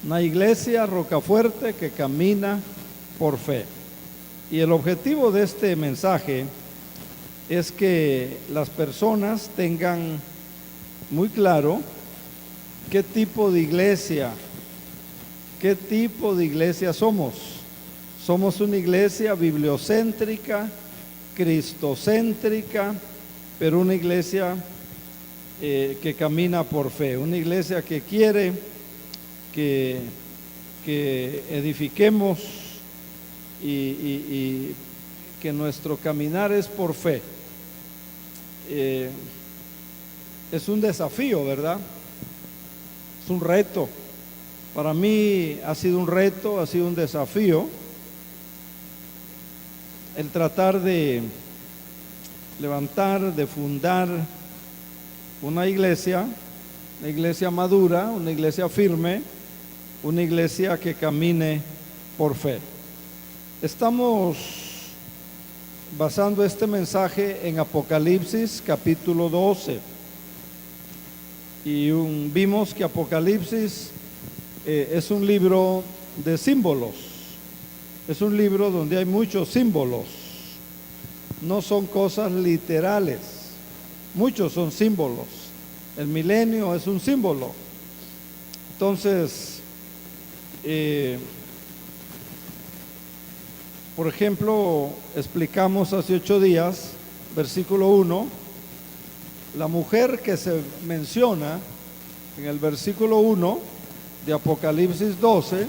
Una iglesia rocafuerte que camina por fe. Y el objetivo de este mensaje es que las personas tengan muy claro qué tipo de iglesia somos. Somos una iglesia bibliocéntrica, cristocéntrica, pero una iglesia que camina por fe, una iglesia que quiere que edifiquemos y que nuestro caminar es por fe. Es un desafío, ¿verdad? Es un reto. Para mí ha sido un reto, ha sido un desafío el tratar de levantar, de fundar una iglesia madura, una iglesia firme, una iglesia que camine por fe. Estamos basando este mensaje en Apocalipsis capítulo 12 y vimos que Apocalipsis es un libro de símbolos, es un libro donde hay muchos símbolos, no son cosas literales, muchos son símbolos. El milenio es un símbolo. Entonces, por ejemplo, explicamos hace 8 días, versículo 1, la mujer que se menciona en el versículo 1 de Apocalipsis 12,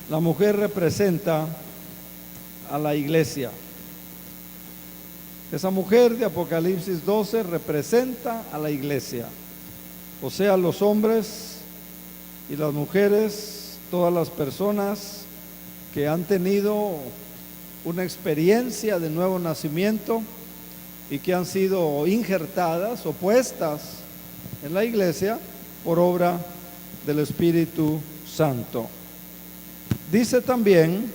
la mujer representa a la iglesia. Esa mujer de Apocalipsis 12 representa a la iglesia, o sea, los hombres y las mujeres, todas las personas que han tenido una experiencia de nuevo nacimiento y que han sido injertadas o puestas en la iglesia por obra del Espíritu Santo. Dice también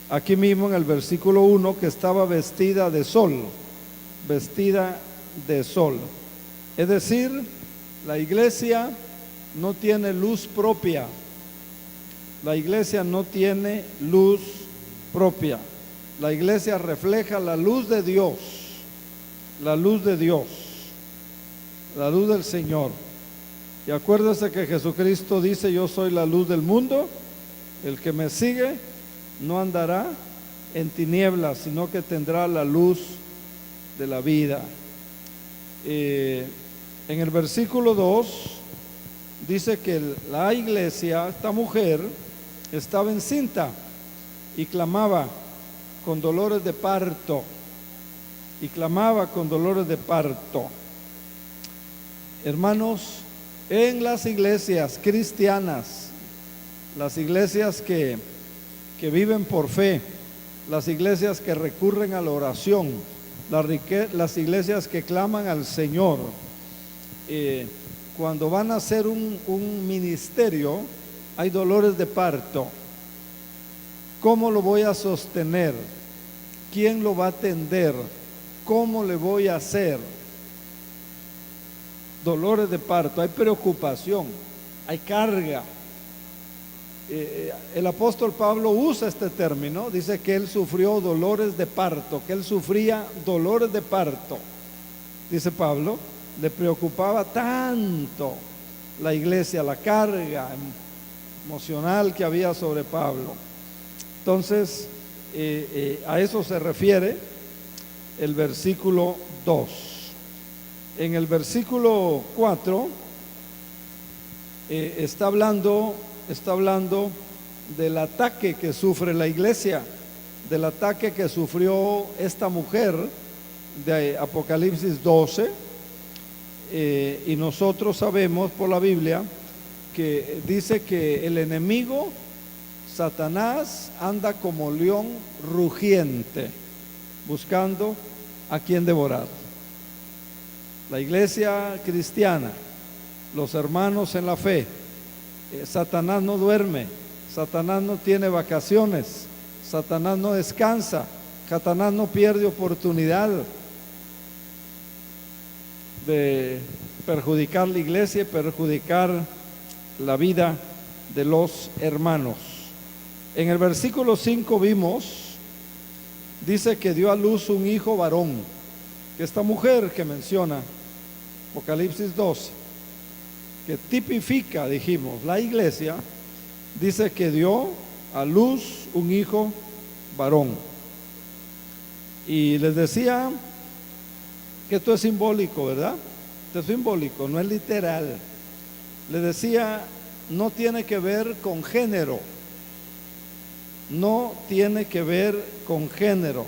aquí mismo en el versículo 1 que estaba vestida de sol, es decir, la iglesia no tiene luz propia. La iglesia no tiene luz propia. La iglesia refleja la luz de Dios, la luz de Dios, la luz del Señor. Y acuérdese que Jesucristo dice: yo soy la luz del mundo, el que me sigue no andará en tinieblas, sino que tendrá la luz de la vida. En el versículo 2 dice que la iglesia, esta mujer, estaba encinta y clamaba con dolores de parto. Hermanos, en las iglesias cristianas, las iglesias que viven por fe, las iglesias que recurren a la oración, las iglesias que claman al Señor, cuando van a hacer un ministerio, hay dolores de parto. ¿Cómo lo voy a sostener? ¿Quién lo va a atender? ¿Cómo le voy a hacer? Dolores de parto, hay preocupación, hay carga. El apóstol Pablo usa este término, dice que él sufrió dolores de parto, que él sufría dolores de parto. Dice Pablo, le preocupaba tanto la iglesia, la carga emocional que había sobre Pablo. Entonces, a eso se refiere el versículo 2. En el versículo 4 está hablando del ataque que sufre la iglesia, del ataque que sufrió esta mujer de Apocalipsis 12, y nosotros sabemos por la Biblia que dice que el enemigo, Satanás, anda como león rugiente, buscando a quien devorar. La iglesia cristiana, los hermanos en la fe, Satanás no duerme, Satanás no tiene vacaciones, Satanás no descansa, Satanás no pierde oportunidad de perjudicar la iglesia y perjudicar la vida de los hermanos. En el versículo 5 vimos, dice que dio a luz un hijo varón, que esta mujer que menciona Apocalipsis 12, que tipifica, dijimos, la iglesia, dice que dio a luz un hijo varón. Y les decía que esto es simbólico, ¿verdad? Esto es simbólico, no es literal. Les decía, no tiene que ver con género. No tiene que ver con género,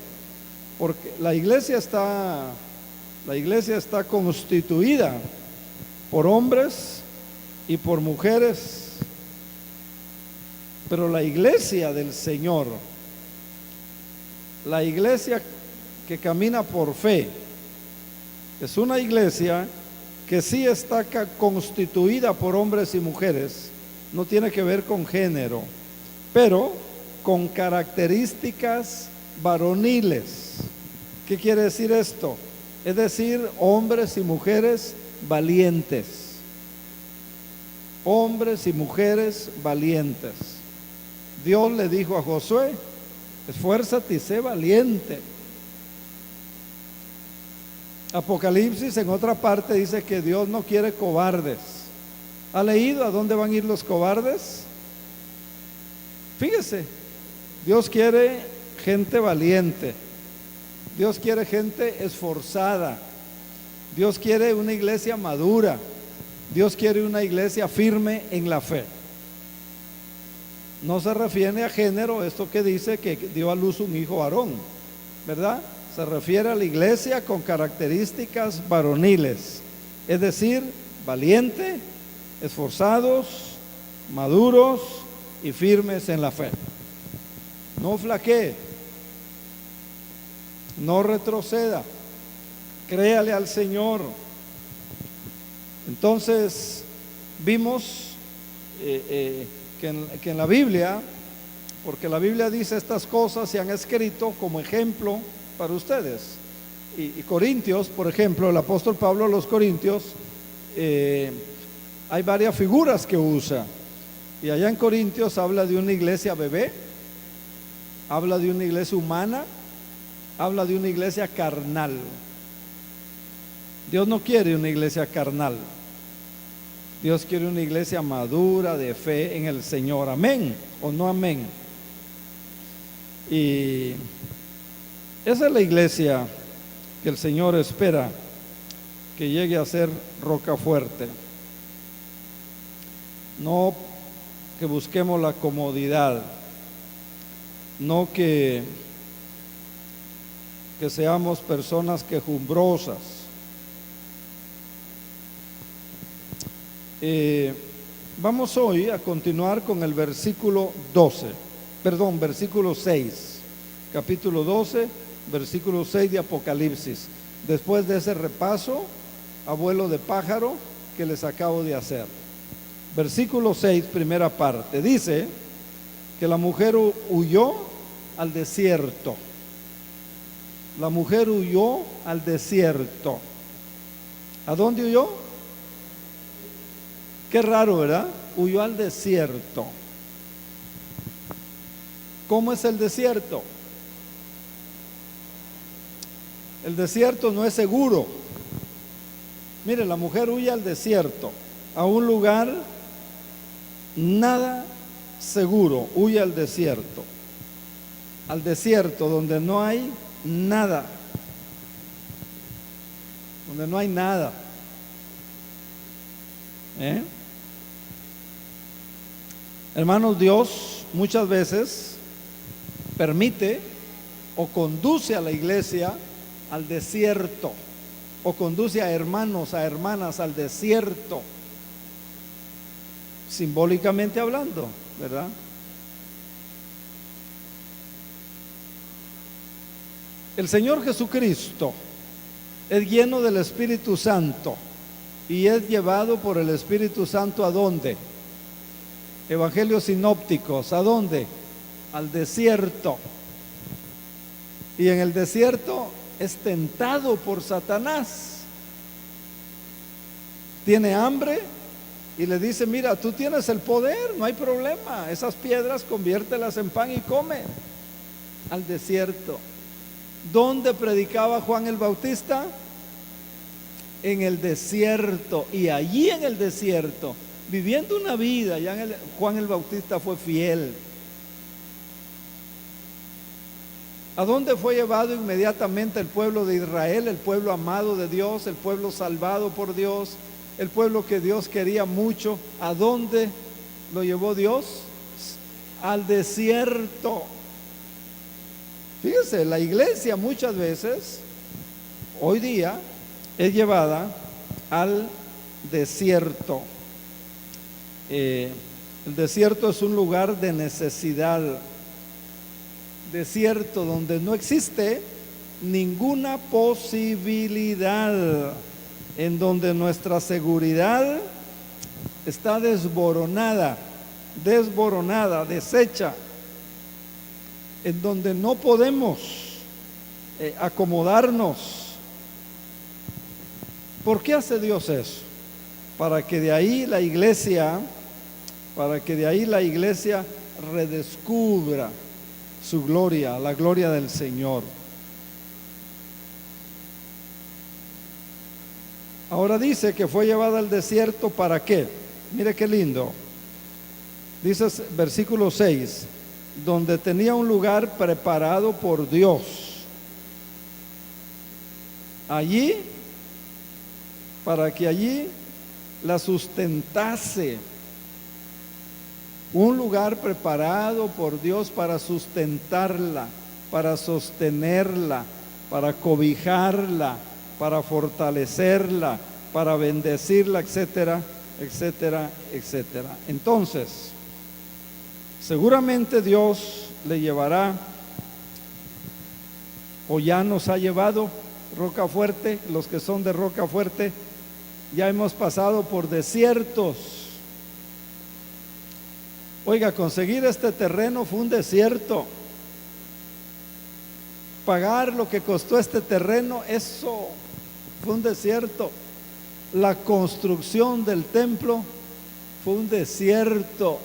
porque la iglesia está constituida por hombres y por mujeres, pero la iglesia del Señor, la iglesia que camina por fe, es una iglesia que sí está constituida por hombres y mujeres, no tiene que ver con género, pero con características varoniles. ¿Qué quiere decir esto? Es decir, hombres y mujeres valientes. Hombres y mujeres valientes. Dios le dijo a Josué, esfuérzate y sé valiente. Apocalipsis en otra parte dice que Dios no quiere cobardes. ¿Ha leído a dónde van a ir los cobardes? Fíjese, Dios quiere gente valiente. Dios quiere gente esforzada. Dios quiere una iglesia madura. Dios quiere una iglesia firme en la fe. No se refiere a género, esto que dice que dio a luz un hijo varón, ¿verdad? Se refiere a la iglesia con características varoniles, es decir, valiente, esforzados, maduros y firmes en la fe. No flaquee, no retroceda, créale al Señor. Entonces vimos que en la Biblia, porque la Biblia dice estas cosas se han escrito como ejemplo para ustedes. Y Corintios, por ejemplo, el apóstol Pablo a los Corintios, hay varias figuras que usa. Y allá en Corintios habla de una iglesia bebé, habla de una iglesia humana, habla de una iglesia carnal. Dios no quiere una iglesia carnal. Dios quiere una iglesia madura de fe en el Señor. Amén o no amén. Y esa es la iglesia que el Señor espera que llegue a ser roca fuerte. No que busquemos la comodidad, no que seamos personas quejumbrosas. Vamos hoy a continuar con el versículo 6, capítulo 12, versículo 6 de Apocalipsis, después de ese repaso a vuelo de pájaro que les acabo de hacer. Versículo 6, primera parte, dice que la mujer huyó al desierto. La mujer huyó al desierto. ¿A dónde huyó? Qué raro, ¿verdad? Huyó al desierto. ¿Cómo es el desierto? El desierto no es seguro. Mire, la mujer huye al desierto, a un lugar nada seguro. Huye al desierto donde no hay nada, donde no hay nada. Hermanos, Dios muchas veces permite o conduce a la iglesia al desierto, o conduce a hermanos, a hermanas al desierto, simbólicamente hablando, ¿verdad? El Señor Jesucristo es lleno del Espíritu Santo y es llevado por el Espíritu Santo ¿a dónde? Evangelios sinópticos, ¿a dónde? Al desierto. Y en el desierto es tentado por Satanás. Tiene hambre y le dice: mira, tú tienes el poder, no hay problema, esas piedras conviértelas en pan y come. Al desierto. ¿Dónde predicaba Juan el Bautista? En el desierto. Y allí en el desierto, viviendo una vida, Juan el Bautista fue fiel. ¿A dónde fue llevado inmediatamente el pueblo de Israel? El pueblo amado de Dios, el pueblo salvado por Dios, el pueblo que Dios quería mucho. ¿A dónde lo llevó Dios? Al desierto. Fíjese, la iglesia muchas veces, hoy día, es llevada al desierto. El desierto es un lugar de necesidad. Desierto donde no existe ninguna posibilidad, en donde nuestra seguridad está desboronada, deshecha, en donde no podemos acomodarnos. ¿Por qué hace Dios eso? Para que de ahí la iglesia redescubra su gloria, la gloria del Señor. Ahora dice que fue llevada al desierto, ¿para qué? Mire qué lindo. Dice versículo 6, donde tenía un lugar preparado por Dios. Allí, para que allí la sustentase. Un lugar preparado por Dios para sustentarla, para sostenerla, para cobijarla, para fortalecerla, para bendecirla, etcétera, etcétera, etcétera. Entonces, seguramente Dios le llevará, o ya nos ha llevado, Rocafuerte. Los que son de Rocafuerte, ya hemos pasado por desiertos. Oiga, conseguir este terreno fue un desierto. Pagar lo que costó este terreno, eso fue un desierto. La construcción del templo fue un desierto.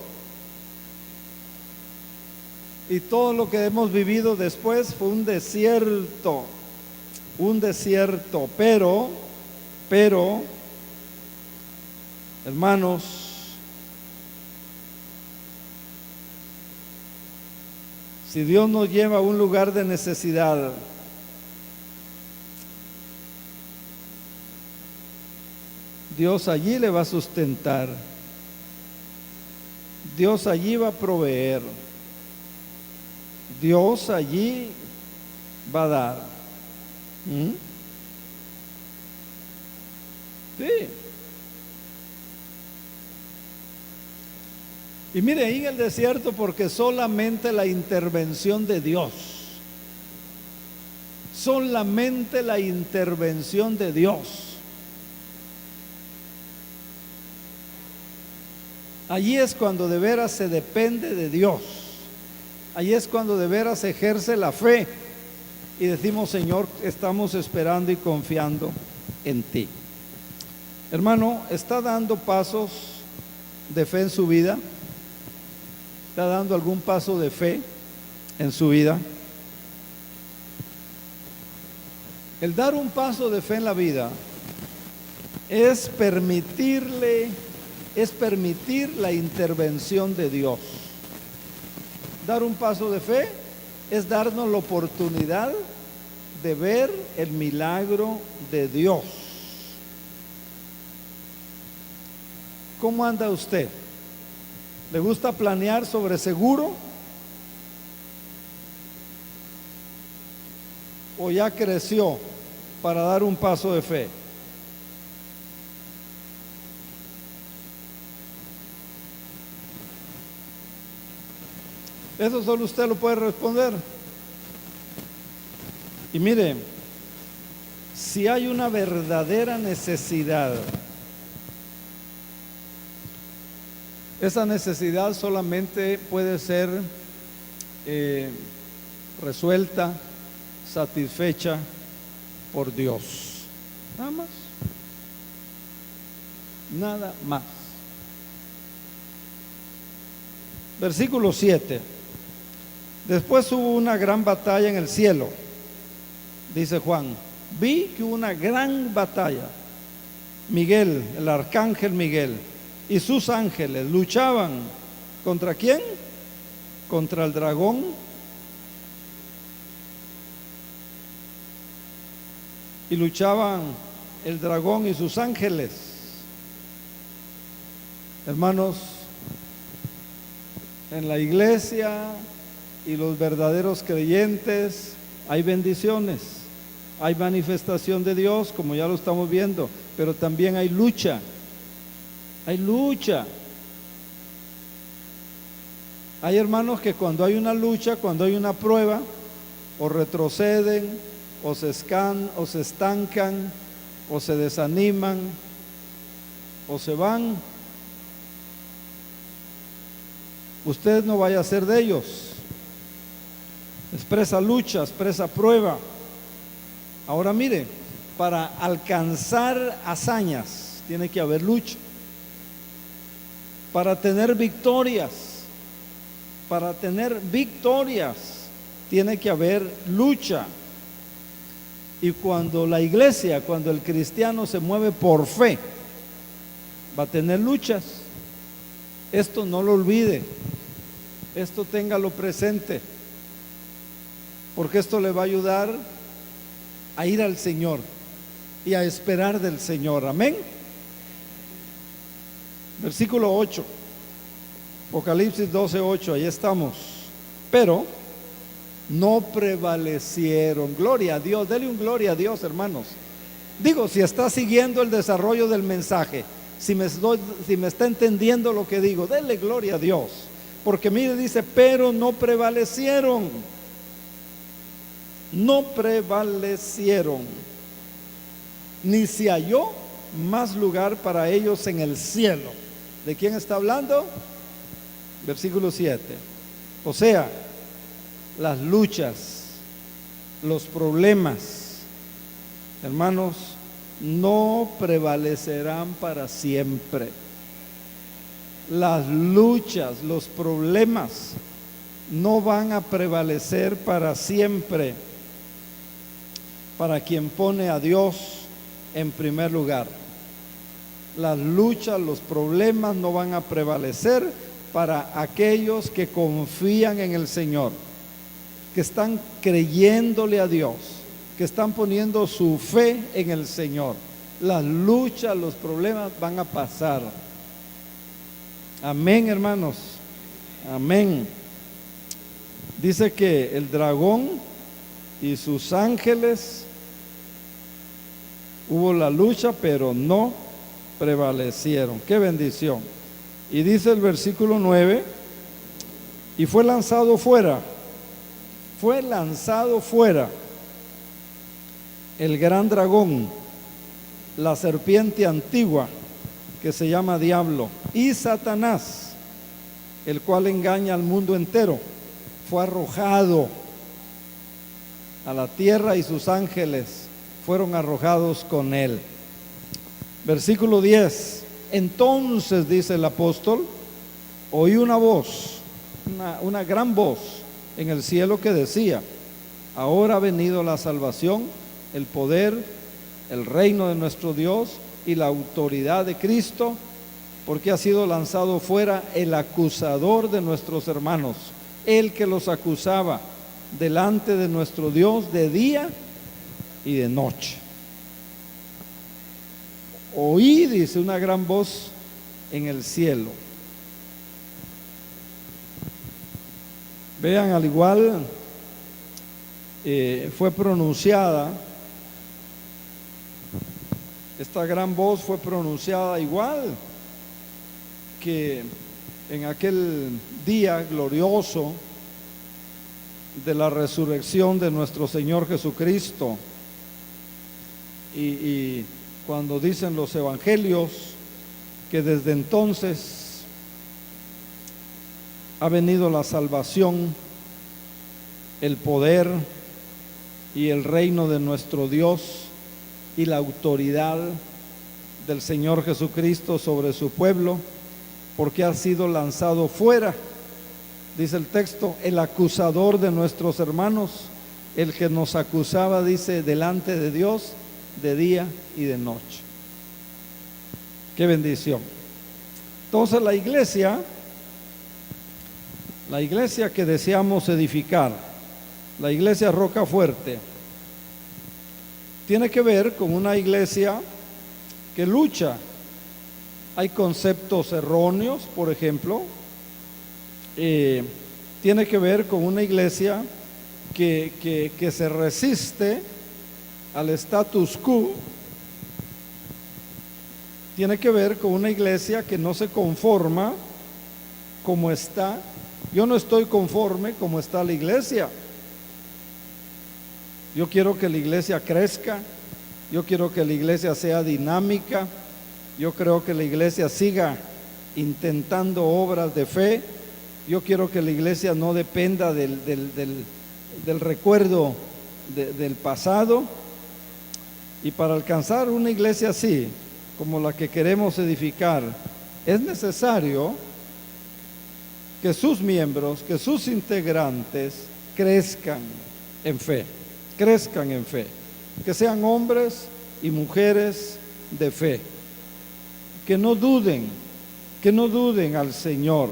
Y todo lo que hemos vivido después fue un desierto. Pero, hermanos, si Dios nos lleva a un lugar de necesidad, Dios allí le va a sustentar. Dios allí va a proveer. Dios allí va a dar. Sí. Y mire, ahí en el desierto, porque solamente la intervención de Dios, solamente la intervención de Dios. Allí es cuando de veras se depende de Dios. Allí es cuando de veras se ejerce la fe y decimos: Señor, estamos esperando y confiando en ti. Hermano, ¿está dando pasos de fe en su vida? ¿Está dando algún paso de fe en su vida? El dar un paso de fe en la vida es permitir la intervención de Dios. Dar un paso de fe es darnos la oportunidad de ver el milagro de Dios. ¿Cómo anda usted? ¿Le gusta planear sobre seguro? ¿O ya creció para dar un paso de fe? Eso solo usted lo puede responder. Y mire, si hay una verdadera necesidad, esa necesidad solamente puede ser resuelta, satisfecha por Dios. Nada más. Nada más. Versículo 7. Después hubo una gran batalla en el cielo, dice Juan. Vi que hubo una gran batalla. Miguel, el arcángel Miguel, y sus ángeles luchaban. ¿Contra quién? Contra el dragón y luchaban el dragón y sus ángeles. Hermanos, en la iglesia y los verdaderos creyentes hay bendiciones, hay manifestación de Dios, como ya lo estamos viendo, pero también hay lucha. Hay lucha. Hay hermanos que cuando hay una lucha, cuando hay una prueba, o retroceden, o se estancan, o se desaniman, o se van. Usted no vaya a ser de ellos. Expresa lucha, expresa prueba. Ahora mire, para alcanzar hazañas tiene que haber lucha. Para tener victorias tiene que haber lucha. Y cuando la iglesia, cuando el cristiano se mueve por fe, va a tener luchas. Esto no lo olvide, esto téngalo presente, porque esto le va a ayudar a ir al Señor y a esperar del Señor. Amén. Versículo 8, Apocalipsis 12:8, ahí estamos. Pero no prevalecieron. Gloria a Dios, dele un gloria a Dios, hermanos. Digo, si está siguiendo el desarrollo del mensaje, si me está entendiendo lo que digo, dele gloria a Dios. Porque mire, dice, pero no prevalecieron. No prevalecieron, ni se halló más lugar para ellos en el cielo. ¿De quién está hablando? Versículo 7. O sea, las luchas, los problemas, hermanos, no prevalecerán para siempre. Las luchas, los problemas no van a prevalecer para siempre para quien pone a Dios en primer lugar. Las luchas, los problemas no van a prevalecer para aquellos que confían en el Señor, que están creyéndole a Dios, que están poniendo su fe en el Señor. Las luchas, los problemas van a pasar. Amén, hermanos. Amén. Dice que el dragón y sus ángeles, hubo la lucha, pero no prevalecieron. Qué bendición. Y dice el versículo 9, y fue lanzado fuera el gran dragón, la serpiente antigua, que se llama Diablo, y Satanás, el cual engaña al mundo entero. Fue arrojado a la tierra y sus ángeles fueron arrojados con él. Versículo 10. Entonces, dice el apóstol, oí una voz, una gran voz en el cielo que decía: ahora ha venido la salvación, el poder, el reino de nuestro Dios y la autoridad de Cristo, porque ha sido lanzado fuera el acusador de nuestros hermanos, el que los acusaba delante de nuestro Dios de día y de noche. Oí, dice, una gran voz en el cielo. Vean, al igual fue pronunciada, esta gran voz fue pronunciada igual que en aquel día glorioso de la resurrección de nuestro Señor Jesucristo. Y cuando dicen los evangelios que desde entonces ha venido la salvación, el poder y el reino de nuestro Dios y la autoridad del Señor Jesucristo sobre su pueblo, porque ha sido lanzado fuera Dice el texto, el acusador de nuestros hermanos, el que nos acusaba, dice, delante de Dios de día y de noche. Qué bendición. Entonces la iglesia que deseamos edificar, la iglesia Rocafuerte, tiene que ver con una iglesia que lucha. Hay conceptos erróneos, por ejemplo. Tiene que ver con una iglesia que se resiste al status quo. Tiene que ver con una iglesia que no se conforma como está. Yo no estoy conforme como está la iglesia. Yo quiero que la iglesia crezca. Yo quiero que la iglesia sea dinámica. Yo creo que la iglesia siga intentando obras de fe. Yo quiero que la iglesia no dependa del recuerdo del pasado. Y para alcanzar una iglesia así, como la que queremos edificar, es necesario que sus miembros, que sus integrantes crezcan en fe, que sean hombres y mujeres de fe, que no duden al Señor,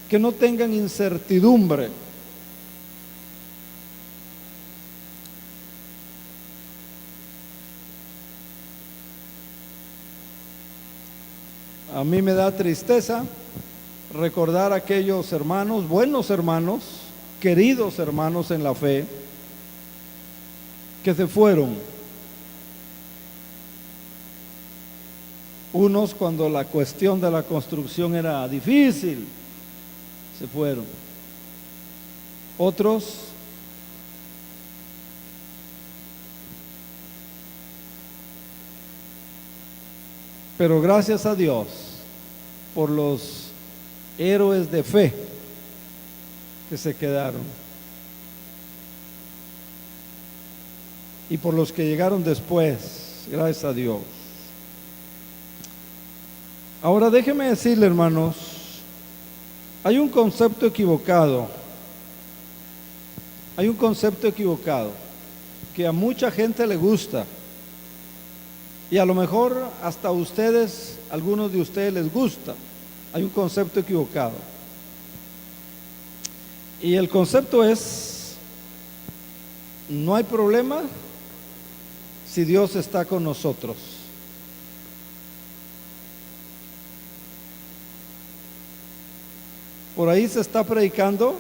que no tengan incertidumbre. A mí me da tristeza recordar a aquellos hermanos, buenos hermanos, queridos hermanos en la fe, que se fueron. Unos cuando la cuestión de la construcción era difícil, se fueron. Otros pero gracias a Dios por los héroes de fe que se quedaron y por los que llegaron después, gracias a Dios. Ahora déjeme decirle, hermanos, hay un concepto equivocado que a mucha gente le gusta y a lo mejor hasta a ustedes, algunos de ustedes les gusta. Hay un concepto equivocado y el concepto es: no hay problema si Dios está con nosotros. Por ahí se está predicando: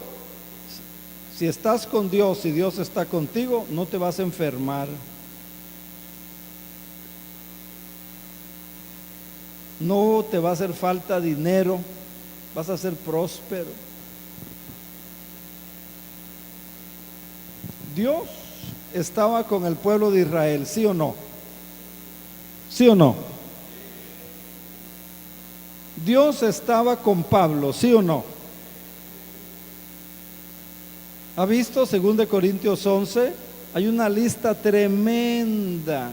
si estás con Dios y Dios está contigo, no te vas a enfermar, no te va a hacer falta dinero, vas a ser próspero. Dios estaba con el pueblo de Israel, ¿sí o no? ¿Sí o no? Dios estaba con Pablo, ¿sí o no? ¿Ha visto? 2 Corintios 11, hay una lista tremenda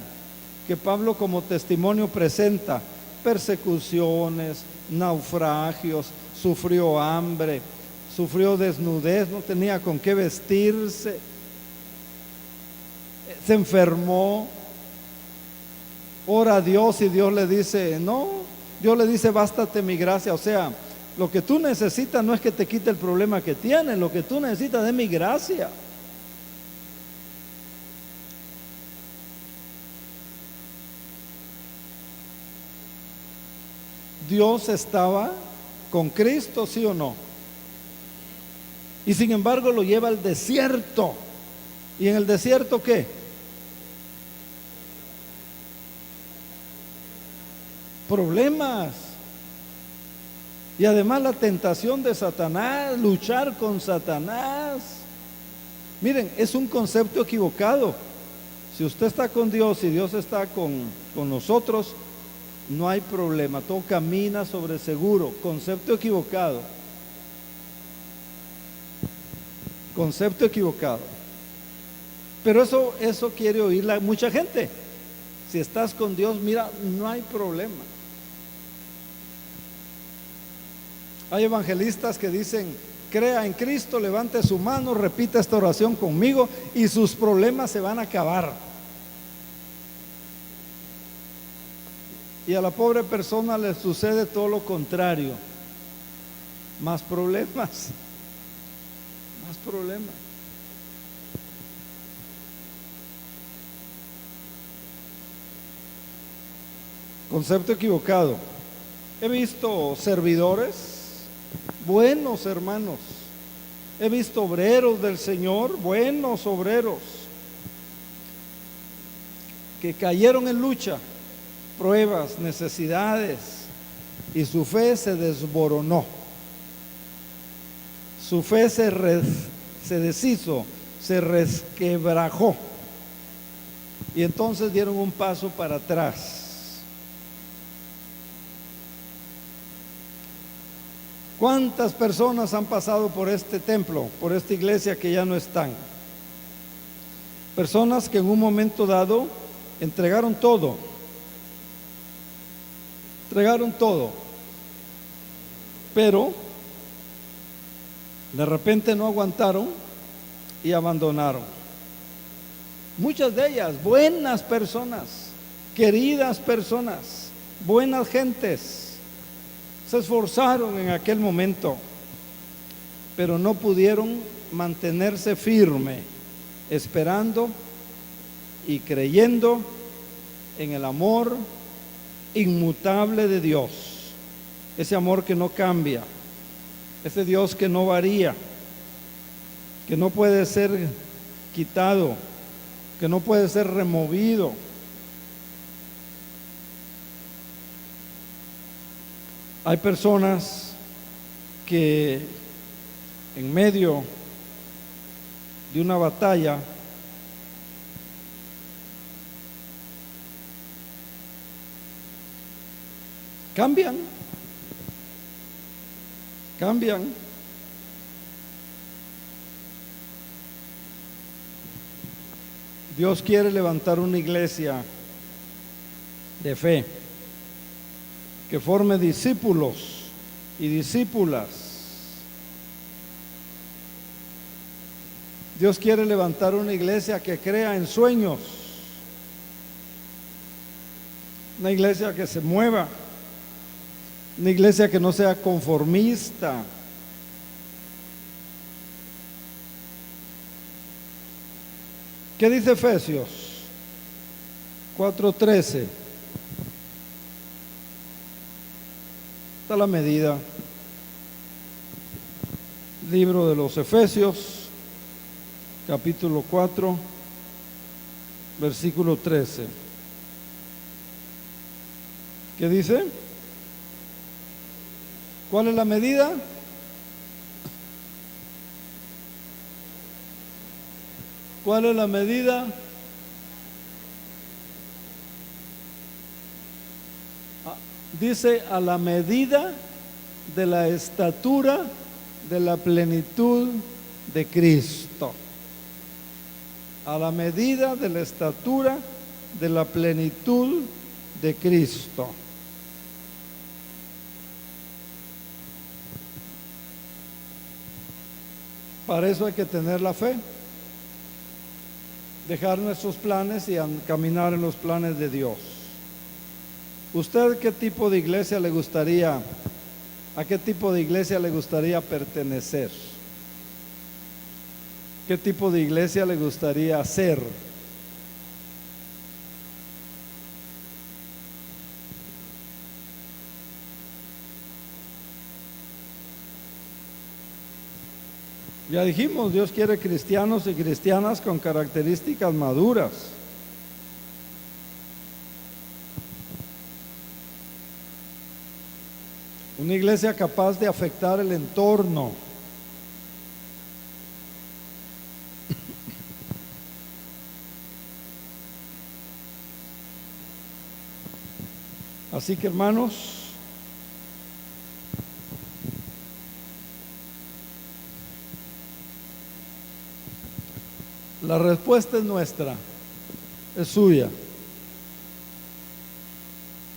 que Pablo como testimonio presenta: persecuciones, naufragios, sufrió hambre, sufrió desnudez, no tenía con qué vestirse, se enfermó, ora a Dios y Dios le dice no, Dios le dice bástate mi gracia. O sea, lo que tú necesitas no es que te quite el problema que tienes, lo que tú necesitas es mi gracia. Dios estaba con Cristo, ¿sí o no? Y sin embargo lo lleva al desierto. ¿Y en el desierto qué? Problemas. Y además la tentación de Satanás, luchar con Satanás. Miren, es un concepto equivocado. Si usted está con Dios y Dios está con nosotros, no hay problema, todo camina sobre seguro. Concepto equivocado. Concepto equivocado. Pero eso quiere oír mucha gente. Si estás con Dios, mira, no hay problema. Hay evangelistas que dicen: crea en Cristo, levante su mano, repita esta oración conmigo y sus problemas se van a acabar. Y a la pobre persona le sucede todo lo contrario, más problemas, más problemas. Concepto equivocado. He visto servidores, buenos hermanos. He visto obreros del Señor, buenos obreros, que cayeron en lucha, pruebas, necesidades, y su fe se desboronó. Su fe se deshizo, se resquebrajó. Y entonces dieron un paso para atrás. ¿Cuántas personas han pasado por este templo, por esta iglesia que ya no están? Personas que en un momento dado entregaron todo, pero de repente no aguantaron y abandonaron. Muchas de ellas, buenas personas, queridas personas, buenas gentes, se esforzaron en aquel momento, pero no pudieron mantenerse firme, esperando y creyendo en el amor inmutable de Dios, ese amor que no cambia, ese Dios que no varía, que no puede ser quitado, que no puede ser removido. Hay personas que en medio de una batalla cambian. Dios quiere levantar una iglesia de fe que forme discípulos y discípulas. Dios quiere levantar una iglesia que crea en sueños, una iglesia que se mueva, una iglesia que no sea conformista. ¿Qué dice Efesios 4:13? Está la medida. Libro de los Efesios, capítulo 4, versículo 13. ¿Qué dice? ¿Cuál es la medida? ¿Cuál es la medida? Dice, a la medida de la estatura de la plenitud de Cristo. A la medida de la estatura de la plenitud de Cristo. Para eso hay que tener la fe, dejar nuestros planes y caminar en los planes de Dios. ¿Usted qué tipo de iglesia le gustaría, a qué tipo de iglesia le gustaría pertenecer? ¿Qué tipo de iglesia le gustaría ser? Ya dijimos, Dios quiere cristianos y cristianas con características maduras. Una iglesia capaz de afectar el entorno. Así que, hermanos, la respuesta es nuestra, es suya.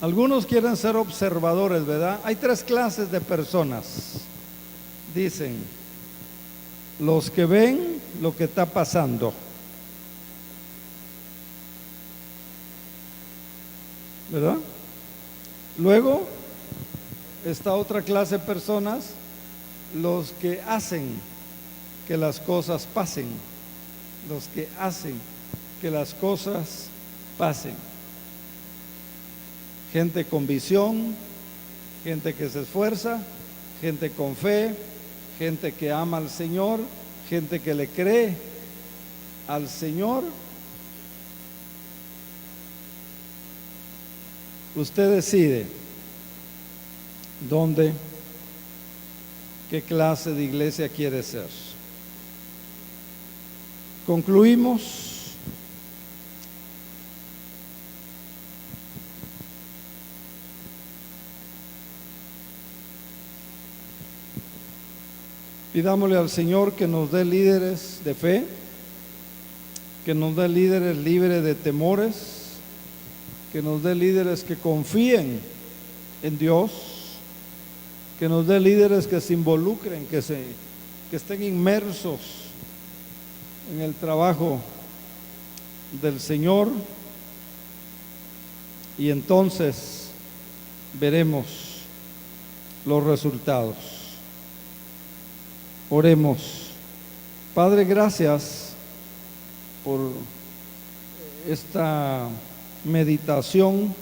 Algunos quieren ser observadores, ¿verdad? Hay tres clases de personas, dicen. los que ven lo que está pasando, ¿verdad? Luego está otra clase de personas, los que hacen que las cosas pasen, los que hacen que las cosas pasen. Gente con visión, gente que se esfuerza, gente con fe, gente que ama al Señor, gente que le cree al Señor. Usted decide dónde, qué clase de iglesia quiere ser. Concluimos. Pidámosle al Señor que nos dé líderes de fe, que nos dé líderes libres de temores, que nos dé líderes que confíen en Dios, que nos dé líderes que se involucren, que estén inmersos en el trabajo del Señor, y entonces veremos los resultados. Oremos. Padre, gracias por esta meditación.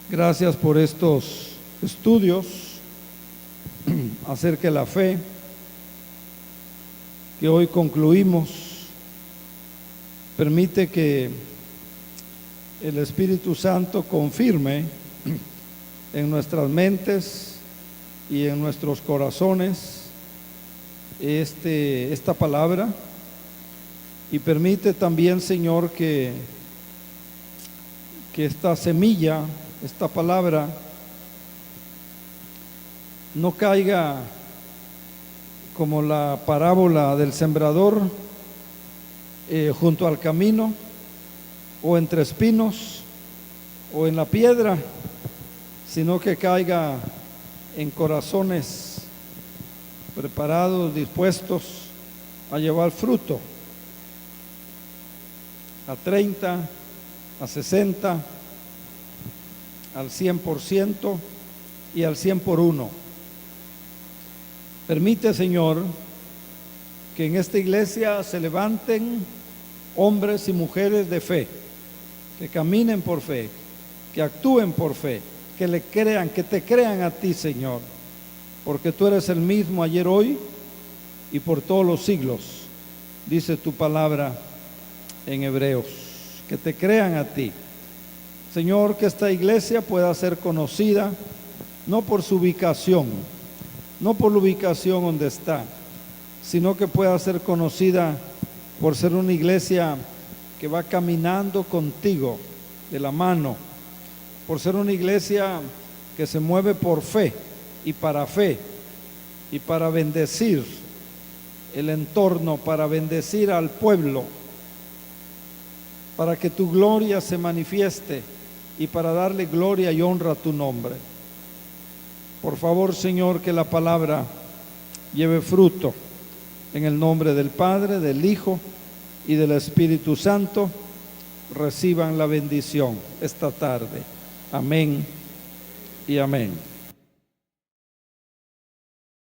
Gracias por estos estudios acerca de la fe que hoy concluimos. Permite que el Espíritu Santo confirme en nuestras mentes y en nuestros corazones esta palabra, y permite también, Señor, que esta semilla, esta palabra, no caiga como la parábola del sembrador junto al camino, o entre espinos, o en la piedra, sino que caiga en corazones preparados, dispuestos a llevar fruto, a 30, a 60, al 100% y al 100 por 1. Permite, Señor, que en esta iglesia se levanten hombres y mujeres de fe, que caminen por fe, que actúen por fe, que le crean, que te crean a ti, Señor, porque tú eres el mismo ayer, hoy y por todos los siglos, dice tu palabra en Hebreos, que te crean a ti. Señor, que esta iglesia pueda ser conocida no por su ubicación, no por la ubicación donde está, sino que pueda ser conocida por ser una iglesia que va caminando contigo de la mano, por ser una iglesia que se mueve por fe y para bendecir el entorno, para bendecir al pueblo, para que tu gloria se manifieste y para darle gloria y honra a tu nombre. Por favor, Señor, que la palabra lleve fruto, en el nombre del Padre, del Hijo y del Espíritu Santo. Reciban la bendición esta tarde. Amén y amén.